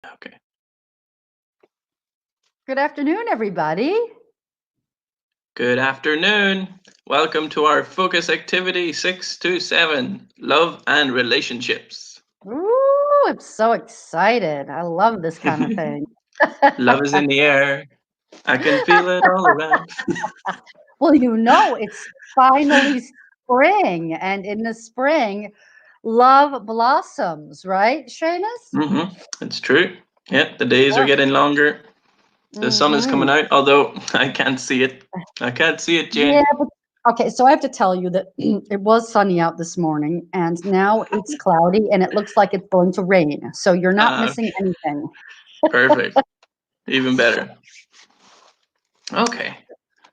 Okay. Good afternoon, everybody. Good afternoon. Welcome to our focus activity 627, love and relationships. Ooh, I'm so excited. I love this kind of thing. Love is in the air. I can feel it all around. Well, it's finally spring, and in the spring, love blossoms, right, Seamus? It's true. Yeah, the days are Sure. getting longer. The sun is coming Hmm. out, although I can't see it. I can't see it, Yeah, Jane. but okay, so I have to tell you that it was sunny out this morning, and now it's cloudy, and it looks like it's going to rain. So you're not missing anything. Perfect. Even better. Okay.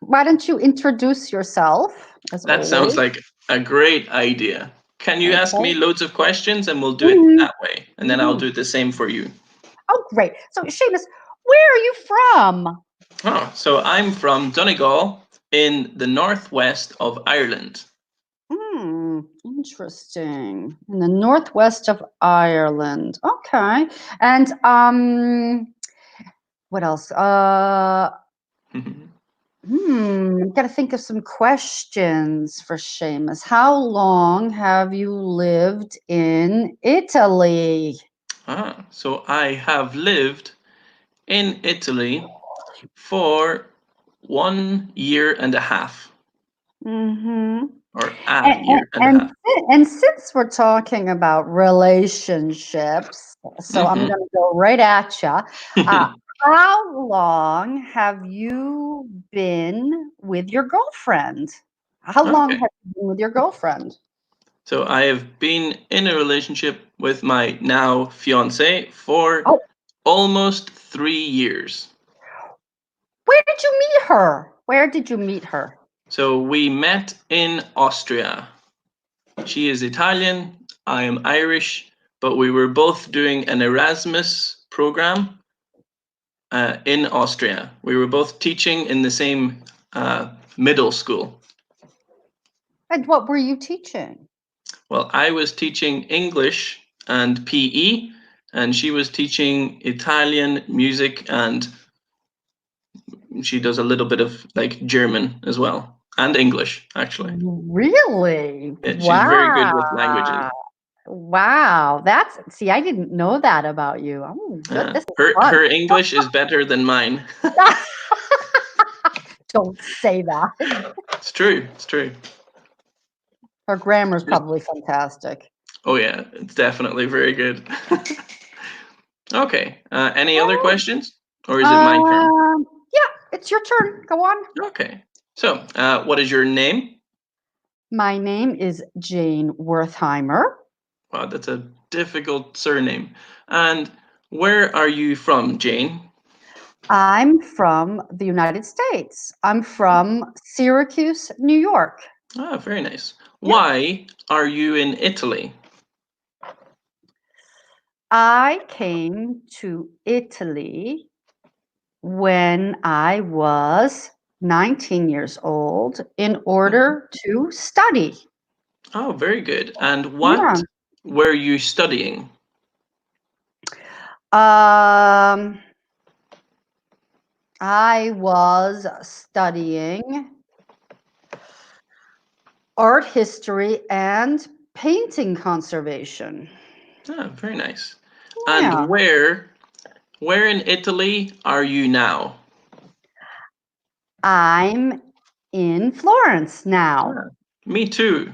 Why don't you introduce yourself, as That sounds always? like a great idea. Can you ask me Okay. loads of questions and we'll do it Mhm, that way? And then I'll mhm. do the same for you. Oh, great. So, Seamus, where are you from? Oh, so I'm from Donegal in the northwest of Ireland. Interesting. In the northwest of Ireland. Okay. And what else? Got to think of some questions for Seamus. How long have you lived in Italy? So I have lived in Italy for 1 year and a half, Mm-hmm. or a And, year and a and half. and since we're talking about relationships, so I'm going hmm to go right at you. How long have you been with your girlfriend? How long Okay. have you been with your girlfriend? So I have been in a relationship with my now fiance for Oh, almost 3 years. where did you meet her? Where did you meet her? So we met in Austria. She is Italian, I am Irish, but we were both doing an Erasmus program in Austria. We were both teaching in the same middle school. And what were you teaching? Well, I was teaching English and PE, and she was teaching Italian music, and she does a little bit of like German as well, and English, actually. Really? Yeah, she's very good with languages. Wow. Wow. See, I didn't know that about you. Oh, good. This is fun. Her English is better than mine. Don't say that. It's true. It's true. Her grammar is probably fantastic. Oh yeah, it's definitely very good. Okay. Any other Oh, questions, or is it my turn? yeah, it's your turn. Go on. Okay. So, what is your name? My name is Jane Wertheimer. Wow, that's a difficult surname. And where are you from, Jane? I'm from the United States. I'm from Syracuse, New York. Ah, very nice. Yeah. Why are you in Italy? I came to Italy when I was 19 years old in Mhm. order to study. Oh, very good. And Yeah. what were you studying? Um, I was studying art history and painting conservation. Ah, very nice. And Yeah. where in Italy are you now? I'm in Florence now. Ah, me too.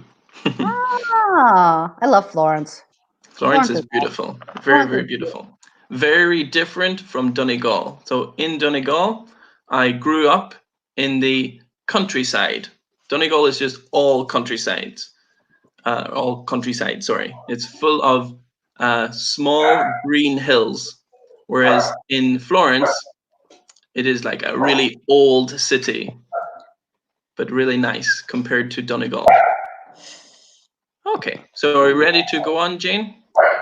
Ah, I love Florence. Florence Florence is is nice. beautiful. Very, Florence very is beautiful. beautiful. Very different from Donegal. So in Donegal, I grew up in the countryside. Donegal is just all countryside, sorry. It's full of small green hills. Whereas in Florence, it is like a really old city, but really nice compared to Donegal. Okay, so are you ready to go on, Jane?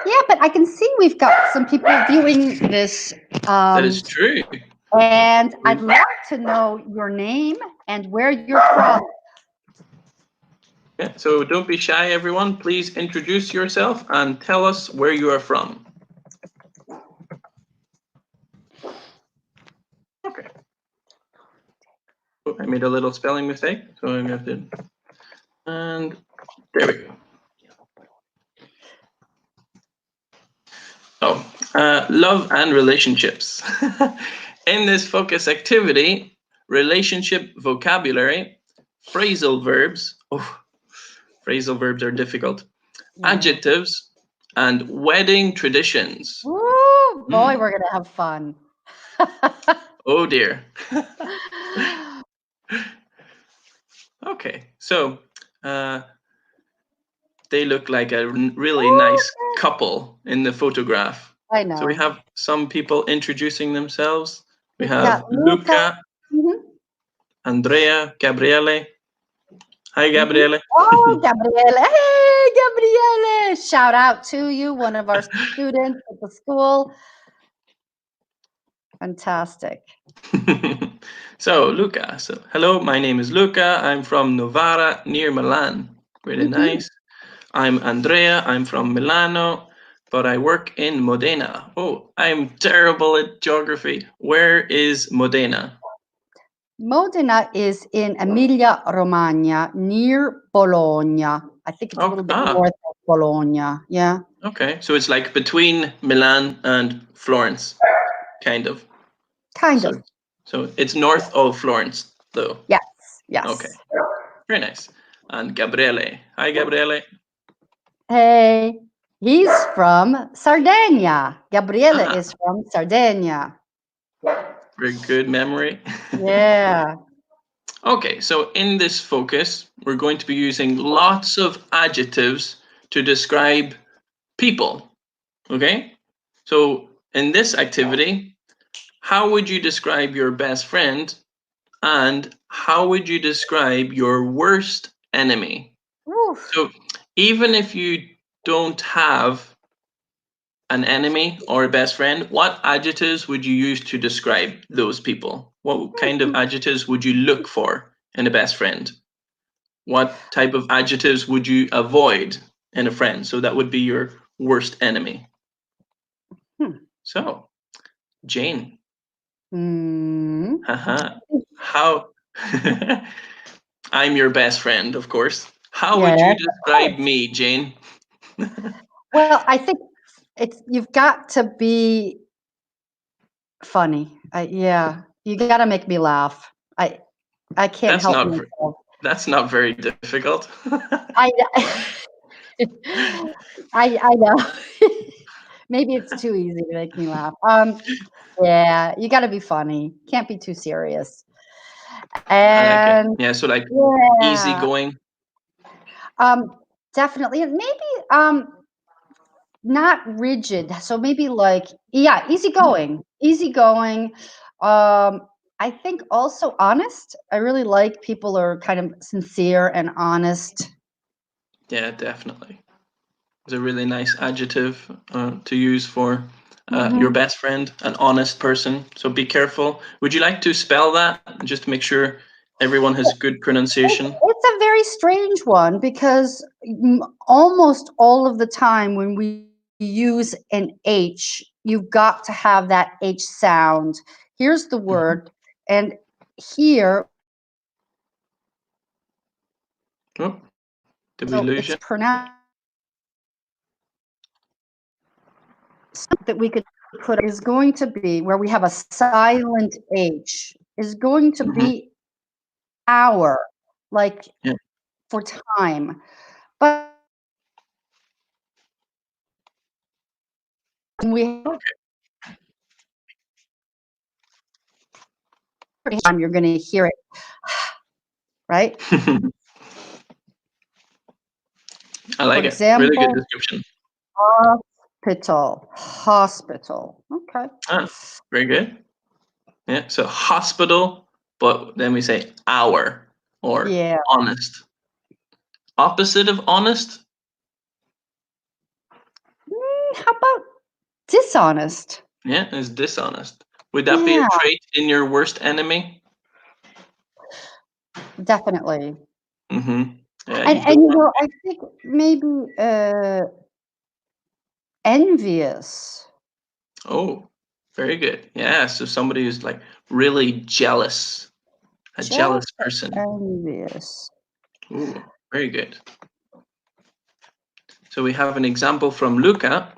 Yeah, but I can see we've got some people viewing this. That Um, is true. and I'd love to know your name and where you're from. Yeah, so don't be shy, everyone. Please introduce yourself and tell us where you are from. I made a little spelling mistake, so I'm going to, and there we go. Oh, love and relationships. In this focus activity, relationship vocabulary, phrasal verbs. Oh, phrasal verbs are difficult. Adjectives and wedding traditions. Woo, boy, we're gonna have fun. Oh dear. Okay, so they look like a really nice couple in the photograph. I know. So we have some people introducing themselves. We We have got Luca. Luca, Andrea, Gabriele. Hi, Gabriele. Oh, Gabriele. Hey, Gabriele. Shout out to you, one of our students at the school. Fantastic. So, Luca. So, hello, my name is Luca. I'm from Novara near Milan. Really nice. I'm Andrea. I'm from Milano, but I work in Modena. Oh, I'm terrible at geography. Where is Modena? Modena is in Emilia Romagna, near Bologna. I think it's a little bit north of Bologna. Yeah. Okay, so it's like between Milan and Florence, kind of. Kind of. So it's north of Florence, though. Yes. Yes. Okay. Very nice. And Gabriele. Hi, Gabriele. Hey, he's from Sardinia. Gabriele is from Sardinia. Very good memory. Yeah. Okay, so in this focus, we're going to be using lots of adjectives to describe people. Okay? So in this activity, how would you describe your best friend and how would you describe your worst enemy? Oof. So even if you don't have an enemy or a best friend, what adjectives would you use to describe those people? What kind of adjectives would you look for in a best friend? What type of adjectives would you avoid in a friend? So that would be your worst enemy. So, Jane. How? I'm your best friend, of course. How would you describe me, Jane? Well, I think you've got to be funny. Yeah, you got to make me laugh. I can't help myself. That's not very difficult. I know. Maybe it's too easy to make me laugh. Yeah, you got to be funny. Can't be too serious. And like yeah, so like easygoing. Definitely, and maybe not rigid. So maybe like easygoing. I think also honest. I really like people who are kind of sincere and honest. Yeah, definitely. It's a really nice adjective to use for your best friend, an honest person. So be careful. Would you like to spell that just to make sure everyone has good pronunciation? It's a very strange one because almost all of the time when we use an H, you've got to have that H sound. Here's the word, and here. Oh, did we lose you? It's pronounced that we could put is going to be where we have a silent H is going to be hour, like for time. But we you're going to hear it, right? I like For it. example, really good description. Hospital. Okay. Very good. Yeah. So hospital, but then we say hour or honest. Opposite of honest? How about dishonest? Yeah, is dishonest. Would that be a trait in your worst enemy? Definitely. Yeah, and I think maybe envious. Oh, very good. Yeah, so somebody who's like really jealous A jealous person. Envious. Ooh, very good. So we have an example from Luca.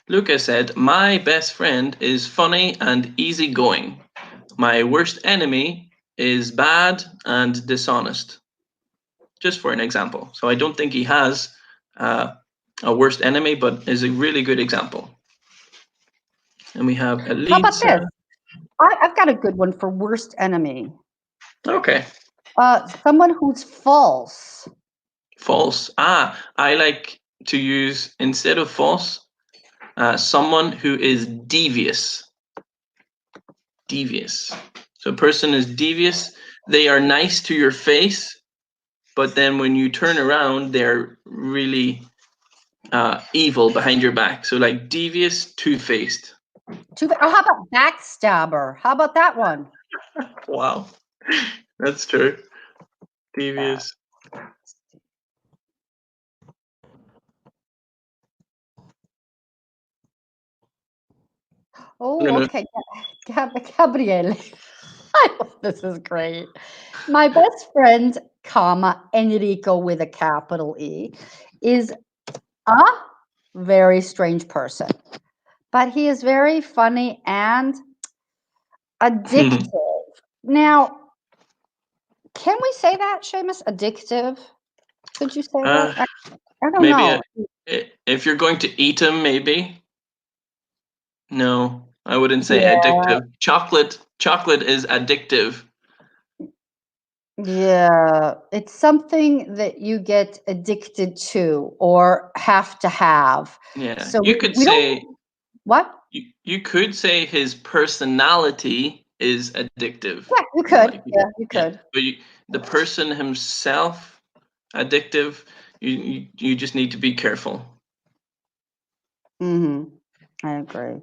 Luca said, "My best friend is funny and easygoing. My worst enemy is bad and dishonest." Just for an example. So I don't think he has a worst enemy, but is a really good example. And we have How about Elisa. this? I've got a good one for worst enemy. Okay. Someone who's false. False. I like to use, instead of false, someone who is devious. Devious. So a person is devious. They are nice to your face, but then when you turn around, they're really evil behind your back. So like devious, two-faced. How about backstabber? How about that one? Wow. That's true. Devious. Oh, okay. Gabriele. This is great. My best friend, comma, Enrico with a capital E, is a very strange person, but he is very funny and addictive. Now, can we say that, Seamus? Addictive? Could you say that? I don't know. If you're going to eat him, maybe. No, I wouldn't say Yeah. addictive. Chocolate is addictive. Yeah, it's something that you get addicted to or have to have. Yeah, So you could we say don't what? you could say his personality is addictive. Yeah, you could. Like, Yeah, you yeah, could. but the person himself addictive. You just need to be careful. Mm-hmm. I agree.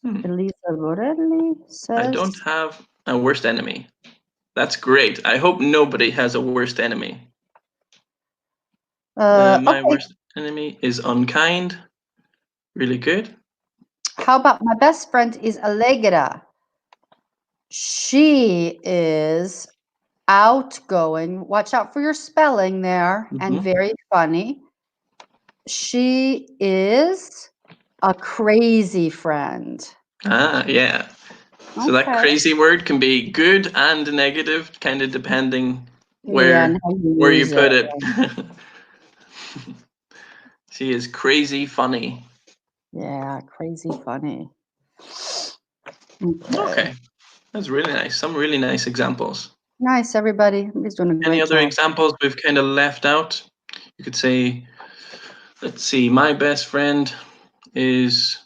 Hmm. Elisa Borelli I says, don't have a worst enemy. That's great. I hope nobody has a worst enemy. My okay, worst enemy is unkind. Really good. how about my best friend is Allegra? She is outgoing. Watch out for your spelling there, and Mhm. very funny. She is a crazy friend. Yeah. So that Okay. crazy word can be good and negative, kind of depending Yeah, and where how you where you use it. put it. She is crazy funny. Yeah, crazy funny. Okay, that's really nice. Some really nice examples. Nice, everybody. He's doing a Any great other job. examples we've kind of left out? You could say, let's see, my best friend is,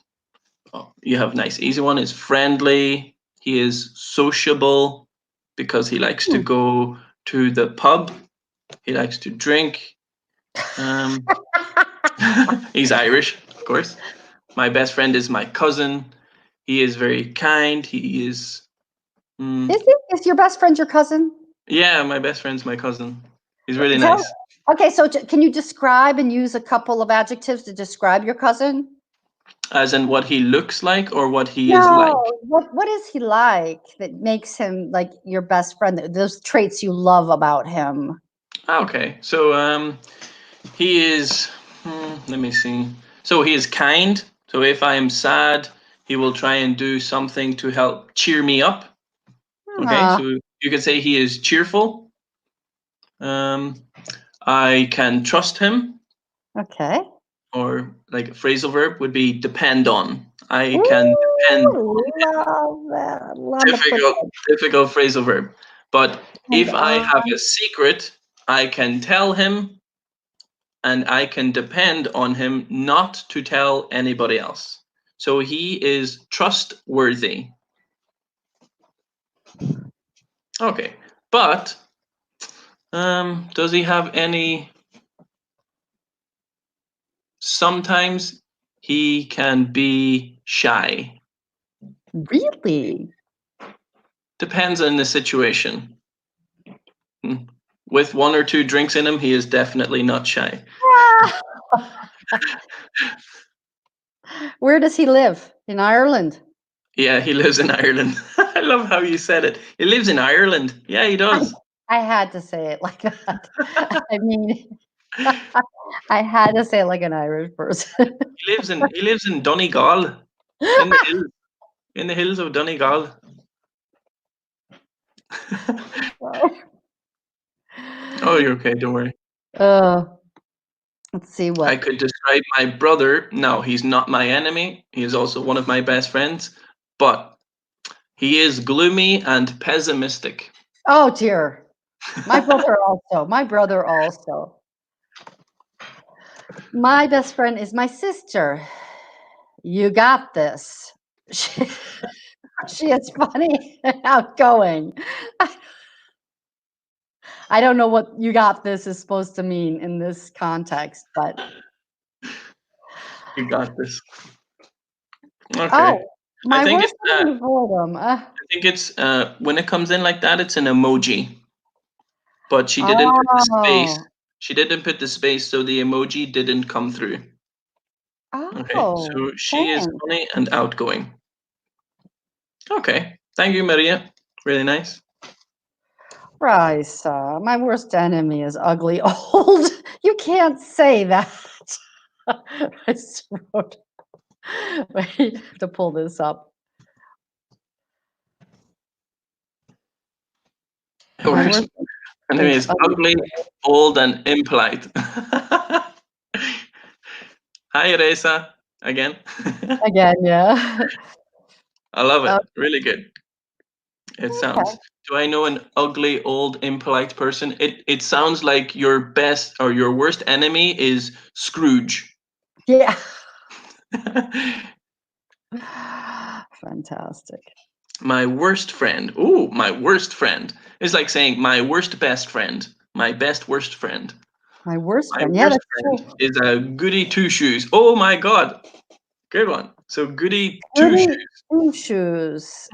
oh, you have a nice easy one, is friendly. He is sociable because he likes to go to the pub. He likes to drink. He's Irish, of course. My best friend is my cousin. He is very kind. He is. Is your best friend your cousin? Yeah, my best friend's my cousin. He's really Tell, nice. okay, so can you describe and use a couple of adjectives to describe your cousin? As in what he looks like or what he is like. No, what is he like that makes him like your best friend? Those traits you love about him. Okay, so he is. Let me see. So he is kind. So if I am sad, he will try and do something to help cheer me up. Okay, so you could say he is cheerful. I can trust him. Okay. Or like a phrasal verb would be depend on. I can depend on him. Love that. Love to put Difficult phrasal verb. But and if I have a secret, I can tell him and I can depend on him not to tell anybody else. So he is trustworthy. Okay. But does he have any? Sometimes he can be shy. Really? Depends on the situation. With one or two drinks in him, he is definitely not shy. Where does he live? In Ireland? Yeah, he lives in Ireland. I love how you said it. He lives in Ireland. Yeah, he does. I had to say it like that. I mean, I had to say it like an Irish person. He lives in Donegal, in the hills, in the hills of Donegal. Oh, you're okay. Don't worry. Let's see I what. could describe my brother. No, he's not my enemy. He is also one of my best friends, but he is gloomy and pessimistic. Oh dear. My brother also. My brother also. My best friend is my sister. You got this. She is funny and outgoing. I don't know what "you got this" is supposed to mean in this context, but You got this. Okay. oh, my I think worst it's enemy, boredom. I think it's when it comes in like that, it's an emoji. But she didn't put the space. Oh, She didn't put the space, so the emoji didn't come through. Okay, oh, so she is thanks. funny and outgoing. Okay, thank you, Maria. Really nice. Raisa, my worst enemy is ugly old. You can't say that. I just wrote. Wait, I have to pull this up. My worst Anyway, is it's ugly, old, and impolite. Hi, Reza. Again. again, yeah. I love it. Really good. It Okay. sounds. Do I know an ugly, old, impolite person? It sounds like your best or your worst enemy is Scrooge. Yeah. Fantastic. My worst friend. Ooh, my worst friend. It's like saying my worst best friend. My best worst friend. My worst My friend. Yeah, worst that's friend true. is a goody two shoes. Oh my god. Good one. So goody two Goody shoes. two shoes.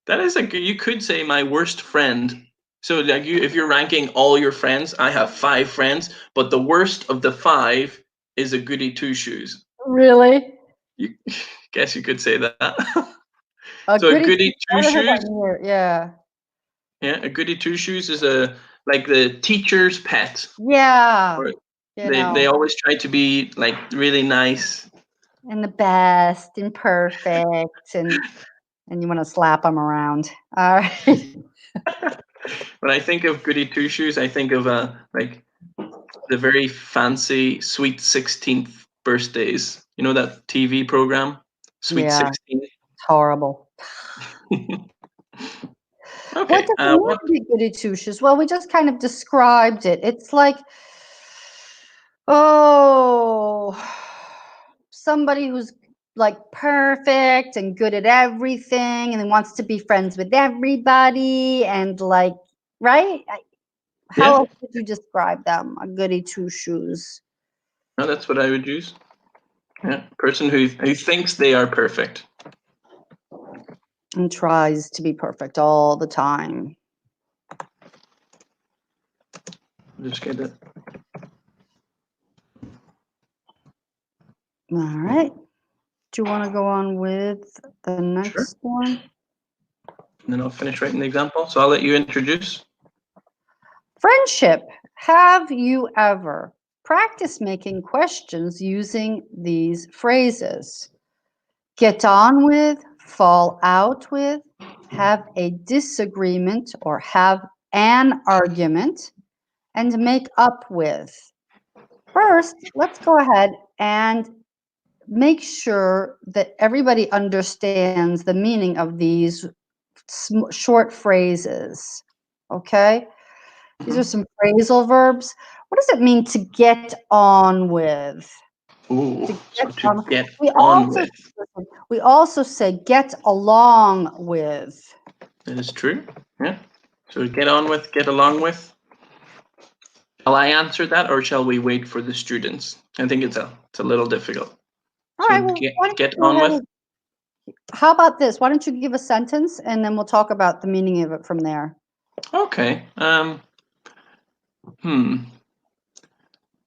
That is a good, you could say my worst friend. So like you, if you're ranking all your friends, I have 5 friends, but the worst of the 5 is a goody two shoes. Really? You guess you could say that. A So a goody goody two. I two haven't heard that shoes, near. Yeah. yeah, a goody two shoes is a like the teacher's pet. Yeah. Or You they know, always try to be like really nice. and the best and perfect, and you want to slap them around. All right. When I think of goody two shoes, I think of like the very fancy Sweet 16th birthdays. You know that TV program, Sweet Yeah. 16. It's horrible. What Okay. does it mean to be goody two shoes? Well, we just kind of described it. It's like, oh, somebody who's like perfect and good at everything and then wants to be friends with everybody and like, right? How Yeah. else would you describe them? A goody two shoes. No, that's what I would use. Yeah. Person who thinks they are perfect. And tries to be perfect all the time. Just get it. All right. Do you want to go on with the next one? And then I'll finish writing the example. So I'll let you introduce. Friendship. Have you ever practiced making questions using these phrases? Get on with, fall out with, have a disagreement or have an argument, and make up with. First, let's go ahead and make sure that everybody understands the meaning of these short phrases. Okay? These are some phrasal verbs. What does it mean to get on with? Ooh, To so get to on. get We on also with. we also say get along with. That is true. Yeah. So get on with, get along with. Shall I answer that or shall we wait for the students? I think it's a little difficult. All So right, well, why don't get you go on ahead with. and, how about this? Why don't you give a sentence and then we'll talk about the meaning of it from there. Okay.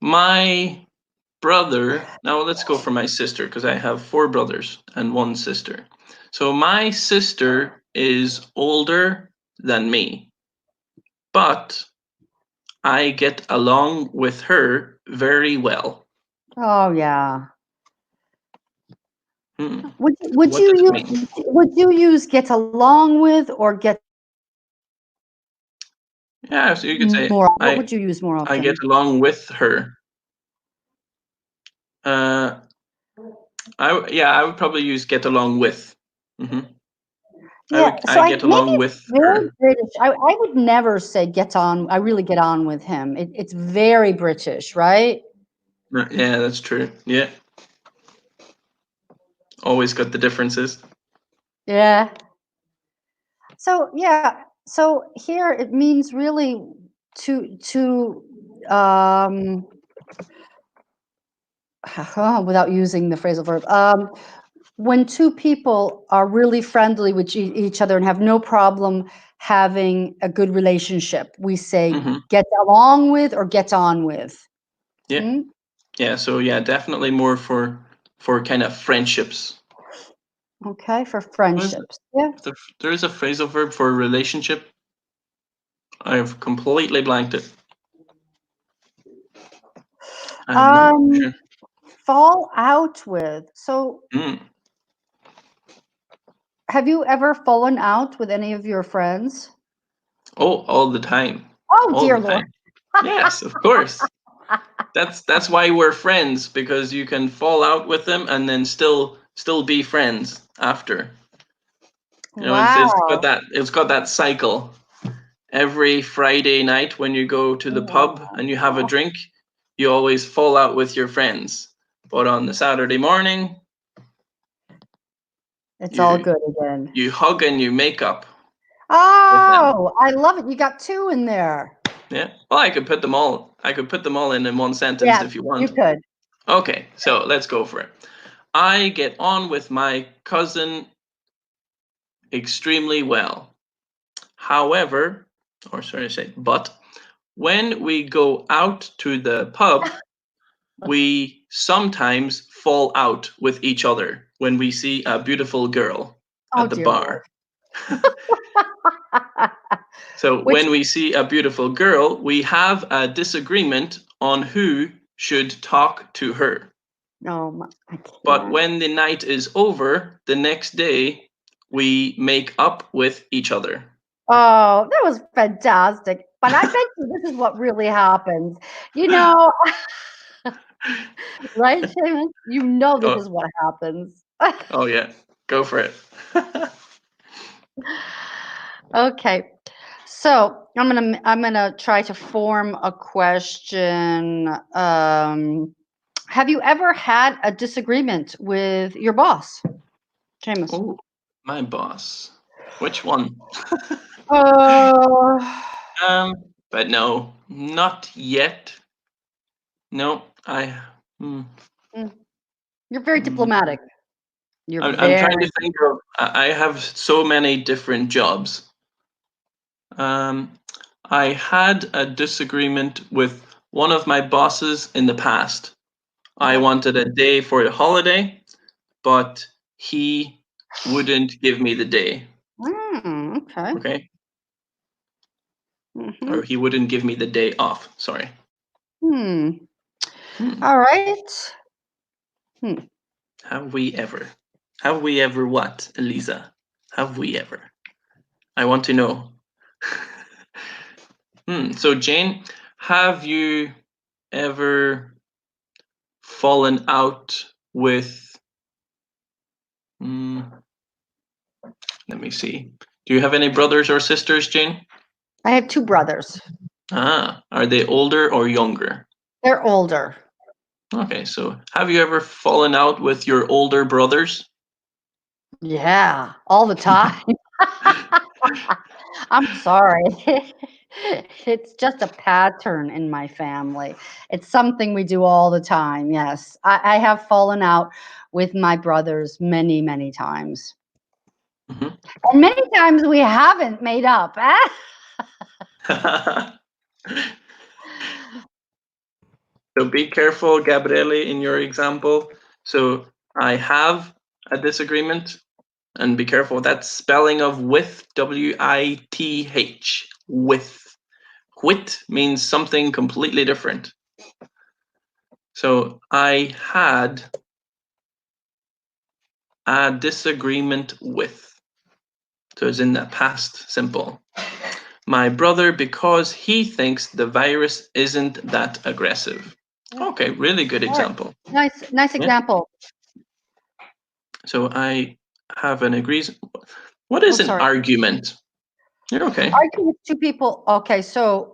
My brother. Now let's go for my sister because I have 4 brothers and 1 sister. So my sister is older than me, but I get along with her very well. Oh yeah. Hmm. Would What you does it mean? use get along with or get Yeah, so you could say more? What would you use more I get often? along with her. Uh, I would probably use get along with. hmm Yeah, so I I get maybe along it's with very her. British. I would never say get on. I really get on with him. It's very British, right? Yeah, that's true. Yeah, always got the differences. Yeah. So yeah, so here it means really to without using the phrasal verb. When two people are really friendly with each other and have no problem having a good relationship, we say hmm get along with or get on with. Yeah, Hmm? yeah. So yeah, definitely more for kind of friendships. Okay, for What is it? friendships. Yeah. There is a phrasal verb for relationship. I've completely blanked it. I'm not Um, sure. fall out with. So, Mm. have you ever fallen out with any of your friends? Oh, all the time, Oh all dear the Lord. time. Yes, of course. That's why we're friends because you can fall out with them and then still be friends after. You know, Wow. it's got that cycle. Every Friday night when you go to the pub and you have a drink, you always fall out with your friends. But on the Saturday morning, It's all you good again. you hug and you make up with them. Oh, I love it. You got two in there. Yeah. Well, I could put them all in one sentence Yeah, if you you want. could. Okay, so let's go for it. I get on with my cousin extremely well. However, or sorry to say, but when we go out to the pub, we sometimes fall out with each other when we see a beautiful girl Oh at the dear Lord. bar. So Which when we see a beautiful girl, we have a disagreement on who should talk to her. no, I But can't. when the night is over, the next day, we make up with each other. Oh, that was fantastic. But I bet you this is what really happens. You know, right, Seamus? You know this Oh, is what happens. oh yeah, go for it. Okay. So I'm gonna try to form a question. Have you ever had a disagreement with your boss, Seamus? Oh, my boss. Which one? Uh, But no, not yet. No, I. Hmm, mm, you're very hmm. diplomatic. You're I'm trying to very. think of. I have so many different jobs. Um, I had a disagreement with one of my bosses in the past. I Uh-huh. wanted a day for a holiday, but he wouldn't give me the day. Okay. Okay, Hmm. or he wouldn't give me the day off. Sorry. Hmm. Hmm. All right. Hmm. Have we ever? Have we ever what, Elisa? Have we ever? I want to know. So, Jane, have you ever fallen out with? Hmm, let me see. Do you have any brothers or sisters, Jane? I have two brothers. Are they older or younger? They're older. Okay, so have you ever fallen out with your older brothers? Yeah, all the time. I'm sorry. It's just a pattern in my family. It's something we do all the time. Yes. I have fallen out with my brothers many, many times. Mhm. And many times we haven't made up. So be careful, Gabriele, in your example. So I have a disagreement, and be careful that spelling of with, W-I-T-H, with. Wit means something completely different. So I had a disagreement with. So it's in the past simple. My brother, because he thinks the virus isn't that aggressive. Okay, really good example. Nice example. So I have an agrees. What is an argument? You're okay. Arguing with two people. Okay, so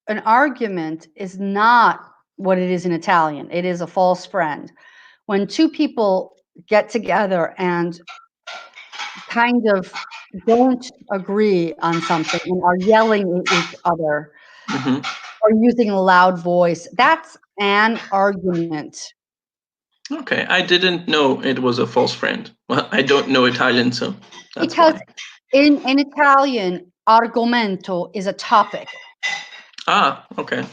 an argument is not what it is in Italian. It is a false friend. When two people get together and kind of don't agree on something and are yelling at each other or using a loud voice, that's an argument. Okay, I didn't know it was a false friend. Well, I don't know Italian, so that's because why. in Italian, argomento is a topic. Ah, okay.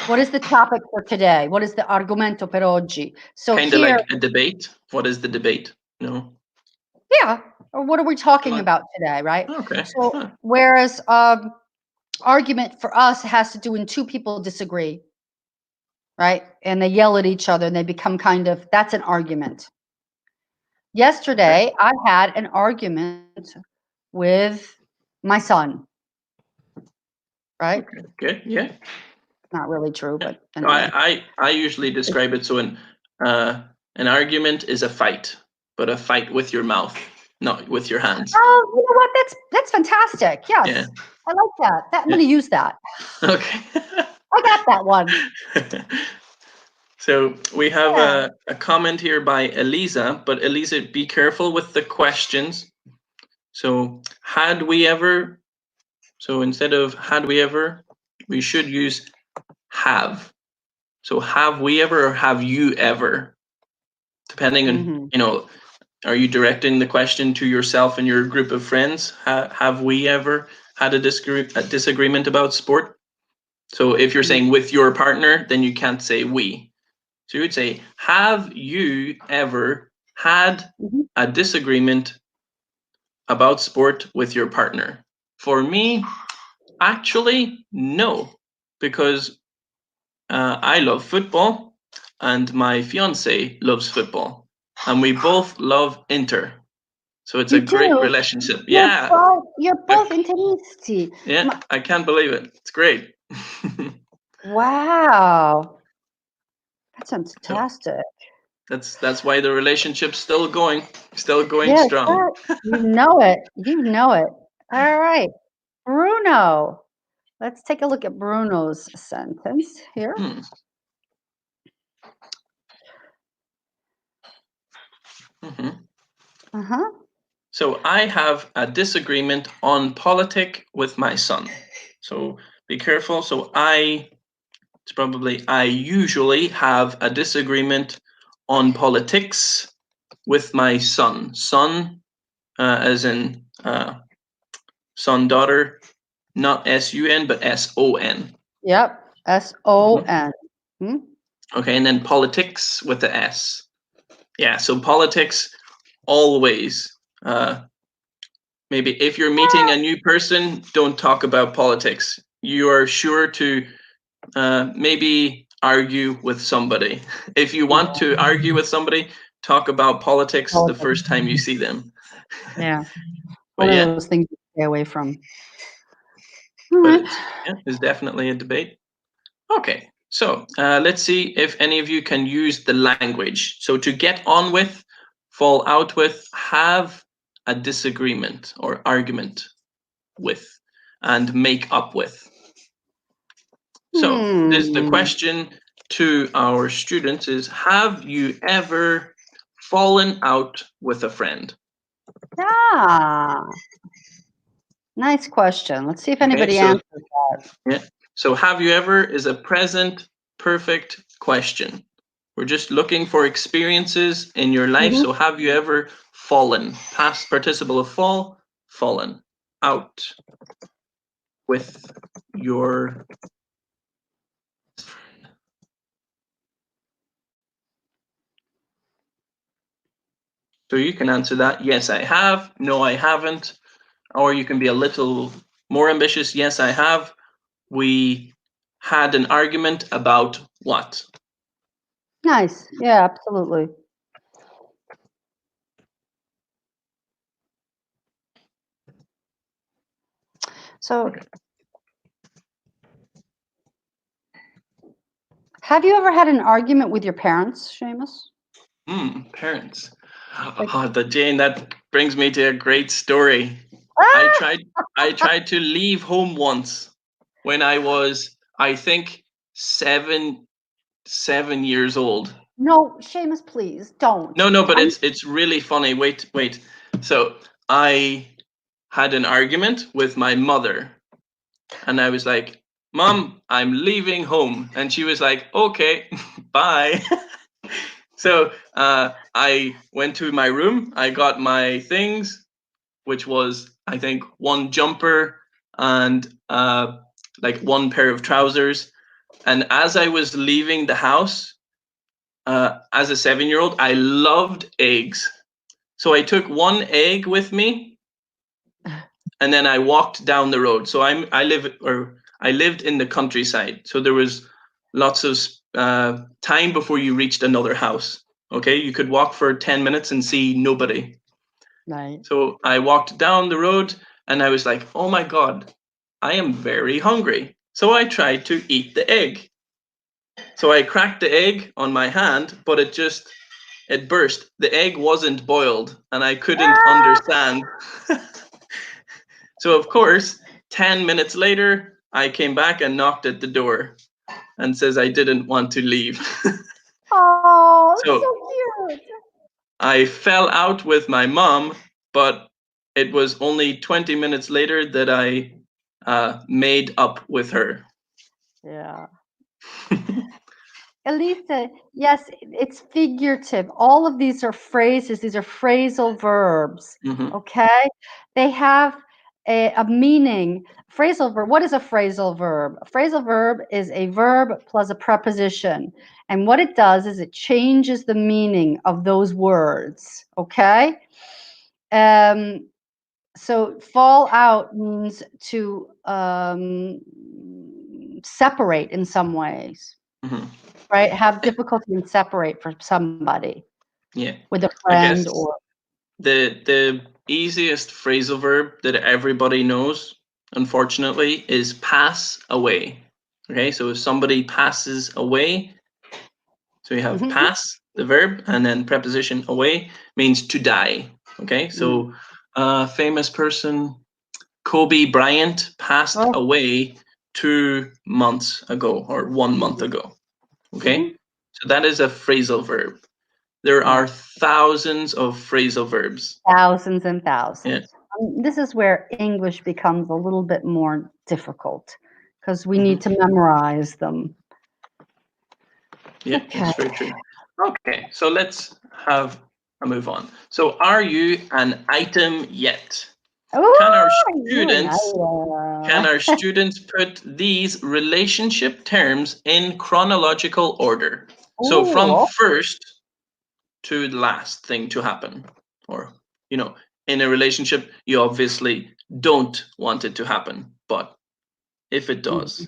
What is the topic for today? What is the argomento per oggi? So Kind of here, like a debate. What is the debate? No. yeah, or what are we talking about today, right? Okay. So whereas argument for us has to do when two people disagree, right? And they yell at each other and they become kind of, that's an argument. Yesterday, I had an argument with my son, right? Okay, good. Yeah. Not really true, but anyway. I usually describe it so an argument is a fight, but a fight with your mouth, not with your hands. Oh, you know what? That's fantastic. Yes, Yeah. I like that. I'm going to use that. Okay. I got that one. So we have a comment here by Elisa, but Elisa, be careful with the questions. So had we ever, so instead of had we ever, we should use have. So have we ever or have you ever? Depending on, are you directing the question to yourself and your group of friends? Have we ever had a disagreement about sport? So if you're saying with your partner, then you can't say we. So you would say, have you ever had a disagreement about sport with your partner? For me, actually, no, because I love football and my fiance loves football, and we both love Inter. So it's a great relationship. Yeah. You're both intenisti. Yeah, I can't believe it. It's great. Wow. That's fantastic. That's why the relationship's still going Yeah, strong. you know it. You know it. All right. Bruno. Let's take a look at Bruno's sentence here. So I have a disagreement on politics with my son. So be careful. So it's probably I usually have a disagreement on politics with my son. Son, as in son, daughter, not S-U-N, but S-O-N. Yep, S-O-N. Okay, and then politics with the S. Yeah, so politics always. Maybe if you're meeting a new person, don't talk about politics. You are sure to maybe argue with somebody. If you want to argue with somebody, talk about politics the first time you see them. Yeah. But One of those things to stay away from. All but right. it's definitely a debate. Okay, so let's see if any of you can use the language. So to get on with, fall out with, have a disagreement or argument with, and make up with. So this the question to our students is, have you ever fallen out with a friend? Ah, nice question. Let's see if anybody answers that. Yeah. So have you ever is a present perfect question. We're just looking for experiences in your life. So have you ever fallen? Past participle of fall, fallen out with your friend. So you can answer that. Yes, I have. No, I haven't. Or you can be a little more ambitious. Yes, I have. We had an argument about what? Nice. Yeah, absolutely. So, have you ever had an argument with your parents, Seamus? Parents. Like, Oh, Jane, that brings me to a great story. I ah! tried to leave home once when I was, I think, seven years old. No, Seamus, please don't. No, but it's really funny. Wait. So I had an argument with my mother, and I was like, "Mom, I'm leaving home," and she was like, "Okay, bye." So I went to my room. I got my things, which was, I think, one jumper and like one pair of trousers. And as I was leaving the house, as a 7-year-old, I loved eggs. So I took one egg with me, and then I walked down the road. So I lived in the countryside. So there was lots of time before you reached another house. Okay, you could walk for 10 minutes and see nobody. Right. So I walked down the road, and I was like, oh my God, I am very hungry. So I tried to eat the egg. So I cracked the egg on my hand, but it burst. The egg wasn't boiled, and I couldn't Ah! understand. So, of course, 10 minutes later, I came back and knocked at the door and says I didn't want to leave. Oh, So so cute. I fell out with my mom, but it was only 20 minutes later that I made up with her. Yeah. Elisa, yes, it's figurative. All of these are phrases. These are phrasal verbs. Mhm. Okay? They have a meaning. Phrasal verb. What is a phrasal verb? A phrasal verb is a verb plus a preposition. And what it does is it changes the meaning of those words. Okay? So fall out means to separate in some ways, Mhm. right? Have difficulty in separate from somebody Yeah, with a I guess friend or the easiest phrasal verb that everybody knows, unfortunately, is pass away. Okay, so if somebody passes away, so you have Mhm. pass, the verb, and then preposition away means to die. Okay, so famous person, Kobe Bryant passed Oh, away 2 months ago or 1 month ago. Okay, mhm. so that is a phrasal verb. There Yeah, are thousands of phrasal verbs. thousands and Yeah. thousands. This is where English becomes a little bit more difficult because we Mhm. need to memorize them. Yeah, Okay. that's very true. Okay, so let's have a move on. So, are you an item yet? Can our Oh, you're students can our nice. students put these relationship terms in chronological order? So from Oh, first to the last thing to happen, or in a relationship, you obviously don't want it to happen, but if it mhm. does.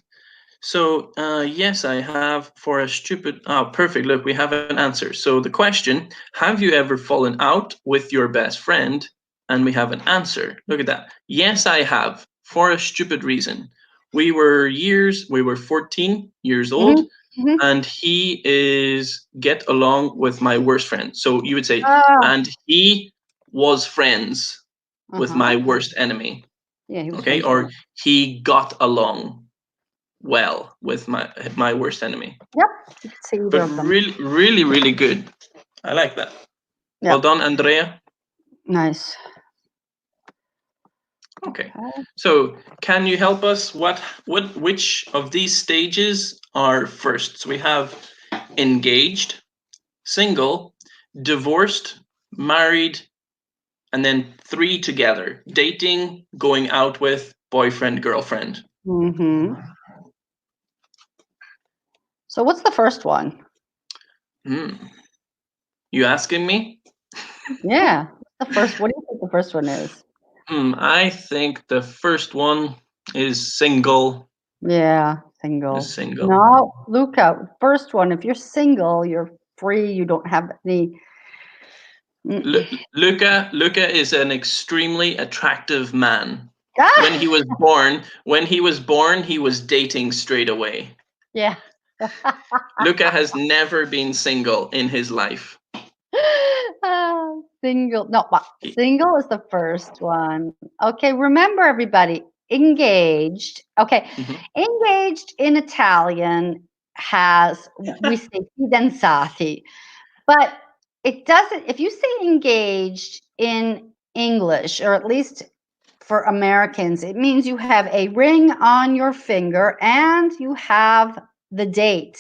So, yes, I have for a stupid. Oh, perfect. Look, we have an answer. So, the question, have you ever fallen out with your best friend? And we have an answer. Look at that. Yes, I have for a stupid reason. We were 14 years old, Mhm, mhm. and he is get along with my worst friend. So, you would say, Ah, and he was friends with uh-huh. my worst enemy. Yeah, he was Okay. friends with me. Or he got along well with my worst enemy. Yep, you could see either But of them. really, really, really good. I like that. Well Yep, done, Andrea. nice. Okay. Okay. So can you help us? Which of these stages are first? So we have engaged, single, divorced, married, and then three together. Dating, going out with, boyfriend, girlfriend. Mm-hmm. So what's the first one? Hmm. You asking me? Yeah. The first. What do you think the first one is? I think the first one is single. Yeah, single. Is single. No, Luca. First one. If you're single, you're free. You don't have any. Luca is an extremely attractive man. Ah! When he was born, he was dating straight away. Yeah. Luca has never been single in his life. Single. No, but single is the first one. Okay, remember everybody. Engaged. Okay, engaged in Italian has we say fidanzati, but it doesn't. If you say engaged in English, or at least for Americans, it means you have a ring on your finger and you have the date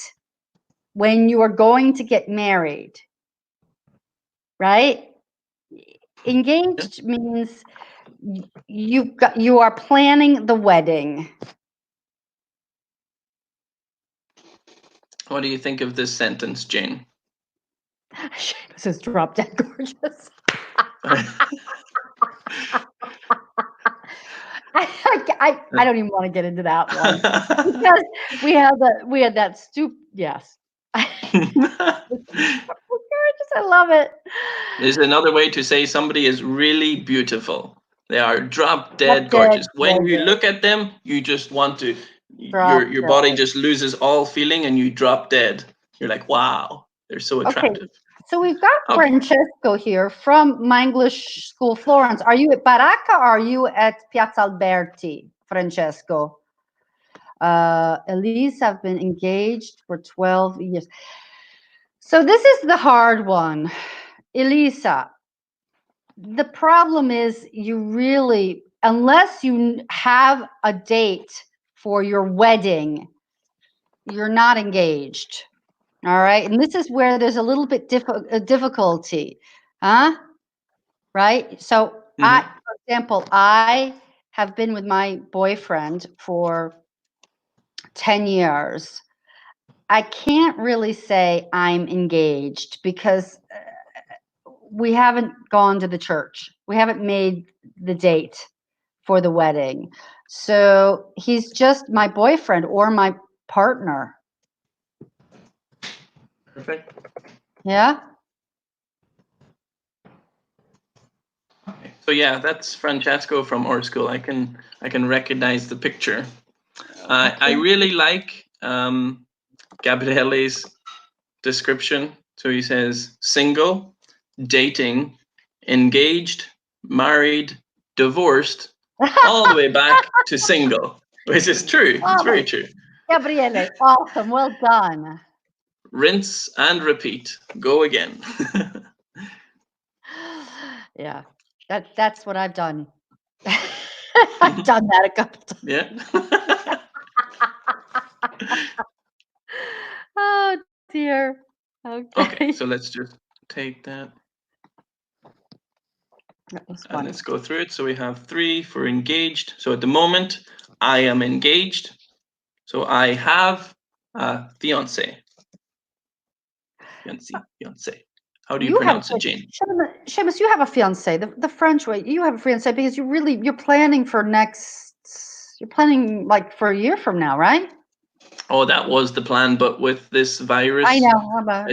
when you are going to get married, right? Engaged means you are planning the wedding. What do you think of this sentence, Jane? This is drop dead gorgeous. I don't even want to get into that one because we had that yes. Gorgeous, I love it. Is another way to say somebody is really beautiful. They are drop dead gorgeous. When you look at them, you just want to your body just loses all feeling and you drop dead. You're like, wow, they're so attractive. Okay. So we've got Francesco here from my English school, Florence. Are you at Baracca or are you at Piazza Alberti, Francesco? Elise have been engaged for 12 years. So this is the hard one. Elisa, the problem is you really, unless you have a date for your wedding, you're not engaged. All right. And this is where there's a little bit difficulty. Huh? Right. So for example, I have been with my boyfriend for 10 years. I can't really say I'm engaged because we haven't gone to the church. We haven't made the date for the wedding. So he's just my boyfriend or my partner. Perfect. Yeah. So yeah, that's Francesco from our school. I can recognize the picture. I really like Gabriele's description. So he says single, dating, engaged, married, divorced, all the way back to single, which is true. It's very true. Gabriele, awesome. Well done. Rinse and repeat. Go again. Yeah, that's what I've done. I've done that a couple times. Yeah. Oh dear. Okay, so let's just take that. And let's go through it. So we have 3 for engaged. So at the moment, I am engaged. So I have a fiance. Fiance. How do you pronounce it, Jane? Seamus, you have a fiance. The French way. You have a fiance because you're planning for you're planning like for a year from now, right? Oh, that was the plan, but with this virus, I know.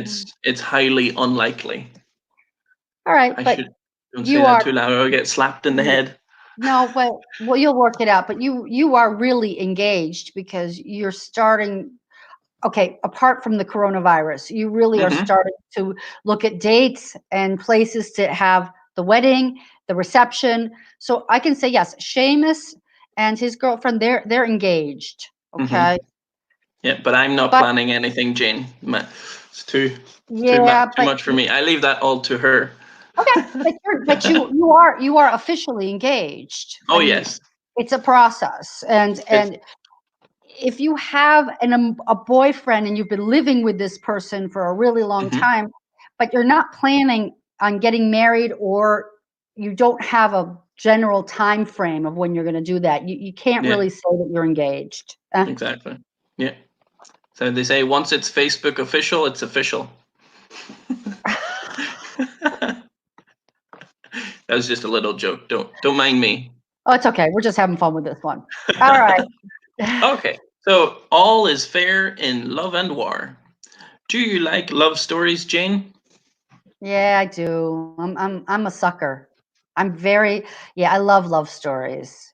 It's highly unlikely. All right, but don't say that too loud or I'll get slapped in the head. No, but well, you'll work it out. But you are really engaged because you're starting. Okay, apart from the coronavirus, you really are starting to look at dates and places to have the wedding, the reception. So I can say yes, Seamus and his girlfriend, they're engaged. Okay. Yeah, but I'm not planning anything, Jane. It's too much for me. I leave that all to her. Okay, but you are officially engaged. Oh, yes. It's a process, and if you have a boyfriend and you've been living with this person for a really long time, but you're not planning on getting married, or you don't have a general time frame of when you're going to do that, you can't really say that you're engaged. Exactly. Yeah. So they say once it's Facebook official, it's official. That was just a little joke. Don't mind me. Oh, it's okay. We're just having fun with this one. All right. Okay. So all is fair in love and war. Do you like love stories, Jane? Yeah, I do. I'm a sucker. I'm very yeah, I love stories.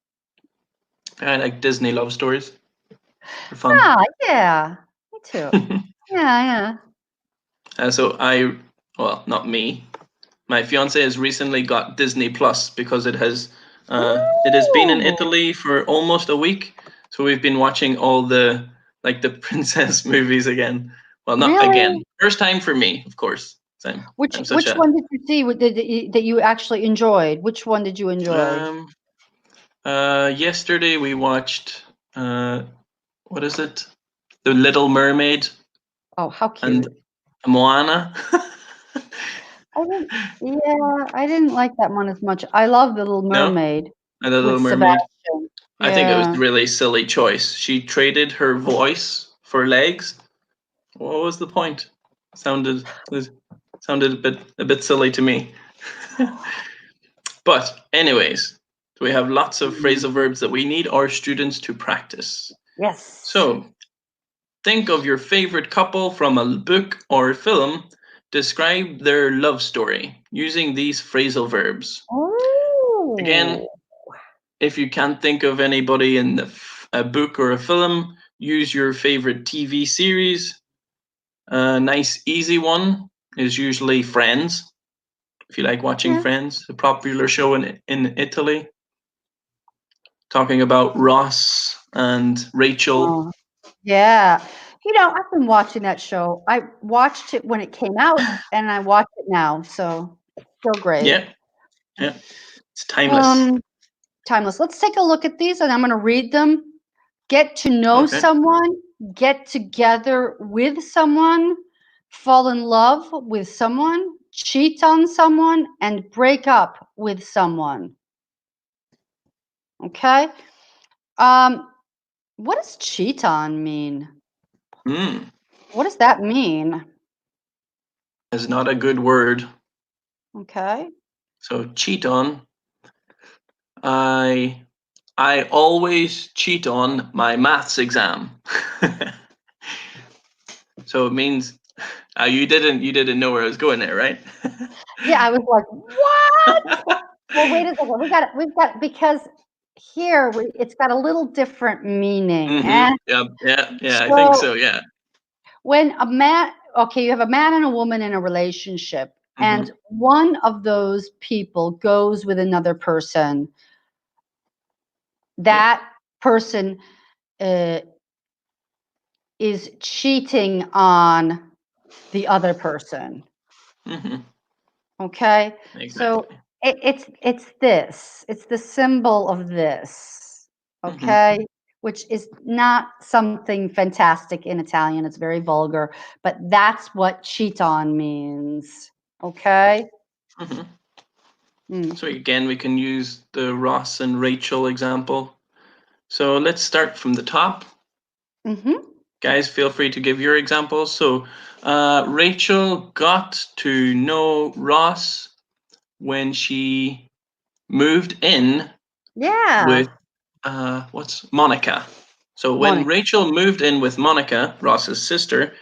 I like Disney love stories. They're fun. Ah, yeah. Me too. Yeah, yeah. So well, not me. My fiance has recently got Disney Plus because it has been in Ooh, Italy for almost a week. So we've been watching all the princess movies again. Well, not really? again. First time for me, of course. So I'm such Which a one did you see that you actually enjoyed? Which one did you enjoy? um yesterday we watched what is it? The Little Mermaid Oh, how and cute. Moana. I didn't yeah, I didn't like that one as much. I love The Little No, Mermaid and the Little with Mermaid. Sebastian. I think it was Yeah. a really silly choice. She traded her voice for legs. What was the point? Sounded it sounded a bit silly to me. But anyways, we have lots of phrasal Mm. verbs that we need our students to practice. Yes. So think of your favorite couple from a book or film. Describe their love story using these phrasal verbs. Again, Oh. if you can't think of anybody in a book or a film, use your favorite TV series. A nice, easy one is usually Friends. If you like watching Yeah. Friends, a popular show in Italy, talking about Ross and Rachel. Oh, yeah. I've been watching that show. I watched it when it came out, and I watch it now, so it's still great. Yeah, yeah, it's timeless. Um, timeless. Let's take a look at these, and I'm gonna read them. Get to know Okay. someone, get together with someone, fall in love with someone, cheat on someone, and break up with someone. Okay? Um, what does cheat on mean? Hmm. What does that mean? Is not a good word. Okay. So cheat on. I I always cheat on my maths exam. So it means you didn't know where I was going there, right? Yeah, I was like, "What?" Well, wait a second. We've got because here it's got a little different meaning. Yeah, yeah, yeah. I think So so. Yeah. when a man, okay, you have a man and a woman in a relationship, Mm-hmm. and one of those people goes with another person, Yeah. that person uh, is cheating on the other person. Mm-hmm. Okay, so Exactly. it's the symbol of this. Mm-hmm. Okay, which is not something fantastic in Italian. It's very vulgar, but that's what cheat on means. Okay. Mm-hmm. Mm. So again, we can use the Ross and Rachel example. So let's start from the top. Mm-hmm. Guys, feel free to give your examples. So Rachel got to know Ross when she moved in Yeah, with what's Monica. So when Monica. Rachel moved in with Monica, Ross's sister,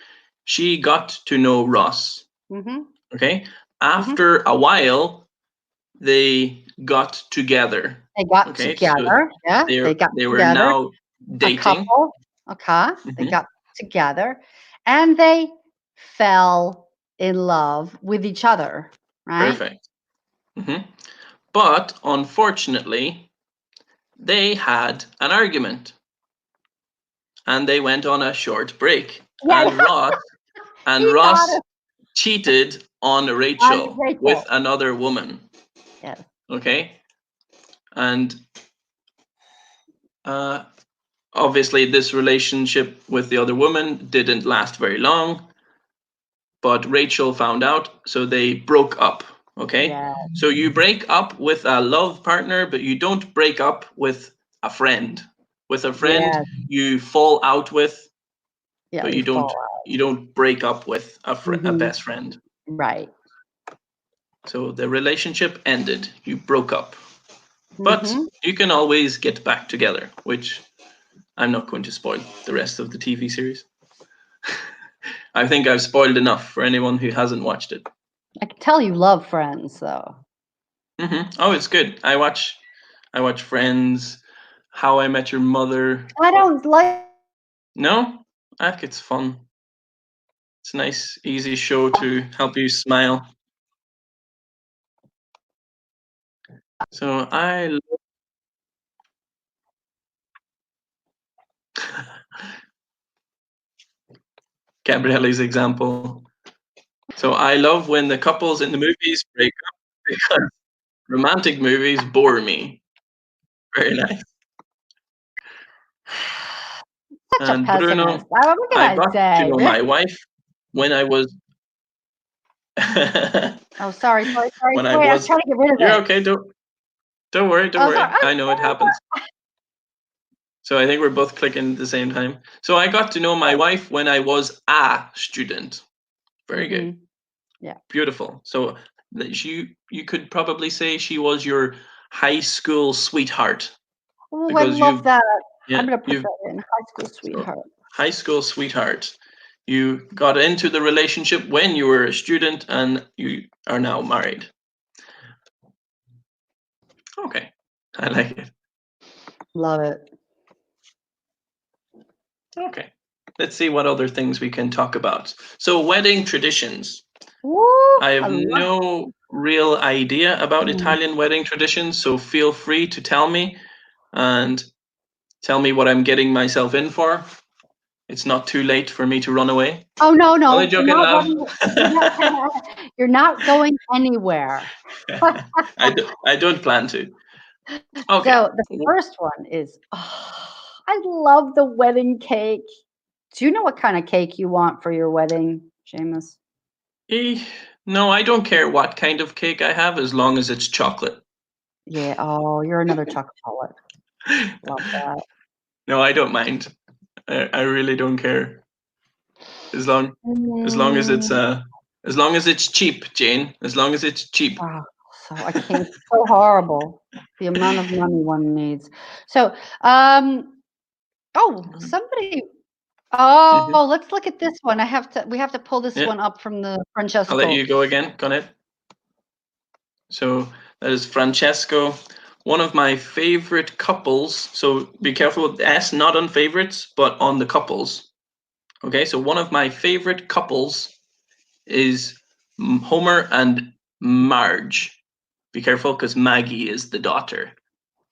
she got to know Ross. Mm-hmm. Okay. Mm-hmm. After a while, they got together. They got Okay, so together. Yeah, they they got they were together. now A dating. couple. Okay, they Hmm. got together, and they fell in love with each other. Right? Perfect. Hmm. But unfortunately, they had an argument and they went on a short break. Yeah, And Ross and he got Ross it cheated on on Rachel with Rachel. another woman. Yes. Okay, and uh, obviously this relationship with the other woman didn't last very long. But Rachel found out, so they broke up. Okay, Yeah. so you break up with a love partner, but you don't break up with a friend. With a friend, Yeah. you fall out with, Yeah. but You you don't fall out. you don't break up with a Hmm. best friend. Right. So the relationship ended. You broke up. But Mm-hmm. you can always get back together, which I'm not going to spoil the rest of the TV series. I think I've spoiled enough for anyone who hasn't watched it. I can tell you love Friends, though. Oh, it's good. I watch Friends, How I Met Your Mother. I don't like. No, I think it's fun. It's a nice, easy show to help you smile. So I love Gabriele's example. So I love when the couples in the movies break up because romantic movies bore me. Very nice. Such a And pessimist. Bruno, What can I I got to say? know my wife when I was Oh, sorry, sorry, sorry. when I Wait, I was was. trying to get rid of You're it. okay. Don't worry. Don't Oh, sorry. worry. I know it happens. So I think we're both clicking at the same time. So I got to know my wife when I was a student. Very good. Mm-hmm. Yeah. Beautiful. So you could probably say she was your high school sweetheart Oh, I because love that. I'm yeah gonna put you've that in high school so sweetheart. high school sweetheart. You got into the relationship when you were a student and you are now married. Okay. I like it. Love it. Okay. Let's see what other things we can talk about. So wedding traditions. Woo! I have I love. no real idea about Mm. Italian wedding traditions, so feel free to tell me and tell me what I'm getting myself in for. It's not too late for me to run away. Oh no, Only no, you're joking, not love. running. You're not going anywhere. I don't plan to. Okay. So the first one is, I love the wedding cake. Do you know what kind of cake you want for your wedding, Seamus? Eh, no, I don't care what kind of cake I have as long as it's chocolate. Yeah. Oh, you're another chocolate. Love that. No, I don't mind. I really don't care. As long as long as it's Mm, as long as it's cheap, Jane. As long as it's cheap. oh, so I can't. So horrible. The amount of money one needs. So, oh, somebody. Mhm. Oh, let's look at this one. I have to. We have to pull this Yeah, one up from the I'll let Francesco. you go again. Go ahead. So that is Francesco, one of my favorite couples. So be careful with S, not on favorites, but on the couples. Okay, so one of my favorite couples is Homer and Marge. Be careful because Maggie is the daughter.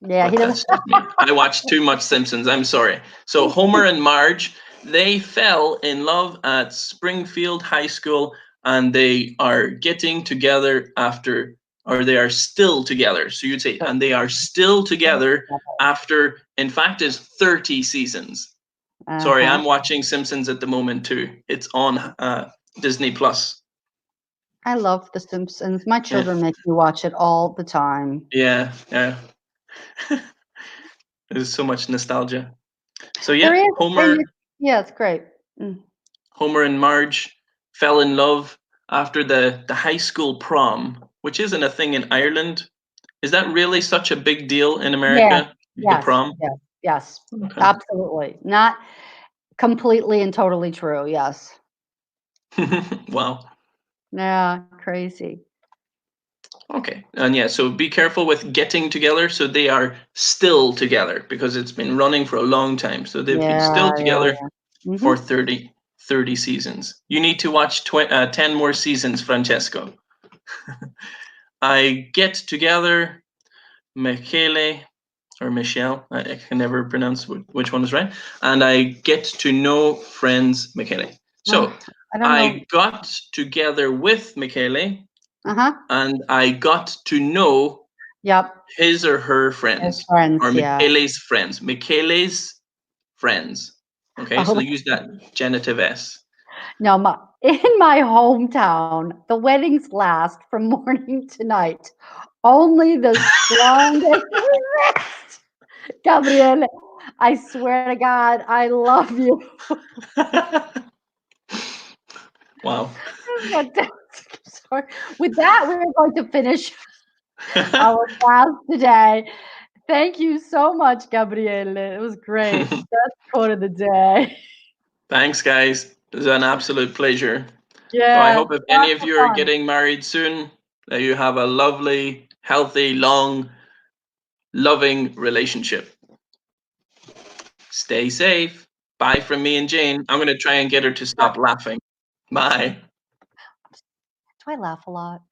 Yeah, he But doesn't. that's just me. I watched too much Simpsons. I'm sorry. So Homer and Marge, they fell in love at Springfield High School, and they are getting together after, or they are still together. So you'd say, and they are still together after, in fact, is 30 seasons. Sorry, Uh-huh. I'm watching Simpsons at the moment too. It's on Disney Plus. I love The Simpsons. My Yeah, children make me watch it all the time. yeah, yeah. There's so much nostalgia. So There yeah, is, and Homer yeah, it's great. Mm. Homer and Marge fell in love after the high school prom, which isn't a thing in Ireland. Is that really such a big deal in Yeah. America? The Yes. prom? Yes. Yes. Okay. Absolutely. Not completely and totally true. Yes. Wow. Yeah. Crazy. Okay. And yeah, so be careful with getting together. So they are still together because it's been running for a long time. So they've been Yeah. still Yeah. together Yeah. for Mm-hmm. 30 seasons. You need to watch 10 more seasons, Francesco. I get together, Michele, or Michelle. I can never pronounce which one is right. And I get to know friends Michele. So I don't know. I got together with Michele Uh-huh. and I got to know Yep. his or her As friends or friends. Yeah. Michele's friends. Michele's friends. Okay, so Oh, they use that genitive S. no, in my hometown, the weddings last from morning to night. Only the strongest resist. Gabriele, I swear to God, I love you. Wow. Fantastic. With that, we're going to finish our class today. Thank you so much, Gabriele. It was great. That's quote of the day. Thanks, guys. It was an absolute pleasure. So I Yeah, hope if any lots of of you are fun. getting married soon, that you have a lovely, healthy, long, loving relationship. Stay safe. Bye from me and Jane. I'm going to try and get her to stop laughing. Bye. Do I laugh a lot?